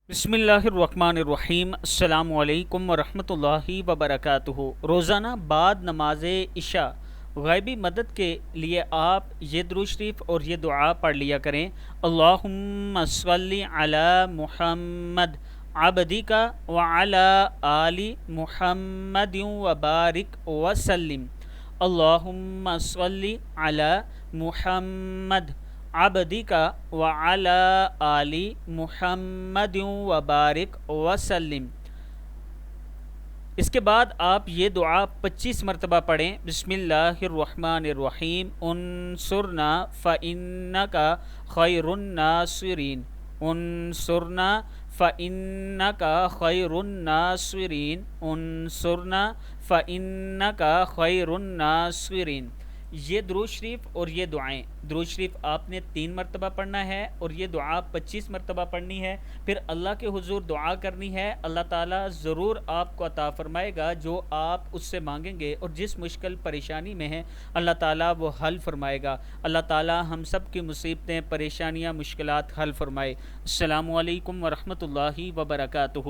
بسم اللہ الرحمن الرحیم، السلام علیکم ورحمۃ اللہ وبرکاتہ۔ روزانہ بعد نماز عشاء غیبی مدد کے لیے آپ یہ درود شریف اور یہ دعا پڑھ لیا کریں۔ اللہم صلی علی محمد عبدک وعلی آل محمد وبارک وسلم۔ اللہم صلی علی محمد عبدک وعلی آل محمد وبارک وسلم۔ اس کے بعد آپ یہ دعا 25 مرتبہ پڑھیں۔ بسم اللہ الرحمن الرحیم، انصرنا فإنک خیر الناصرین، انصرنا فإنک خیر الناصرین، انصرنا فإنک خیر الناصرین۔ یہ درود شریف اور یہ دعائیں، درود شریف آپ نے 3 مرتبہ پڑھنا ہے اور یہ دعا 25 مرتبہ پڑھنی ہے، پھر اللہ کے حضور دعا کرنی ہے۔ اللہ تعالیٰ ضرور آپ کو عطا فرمائے گا جو آپ اس سے مانگیں گے، اور جس مشکل پریشانی میں ہیں اللہ تعالیٰ وہ حل فرمائے گا۔ اللہ تعالیٰ ہم سب کی مصیبتیں، پریشانیاں، مشکلات حل فرمائے۔ السلام علیکم ورحمۃ اللہ وبرکاتہ۔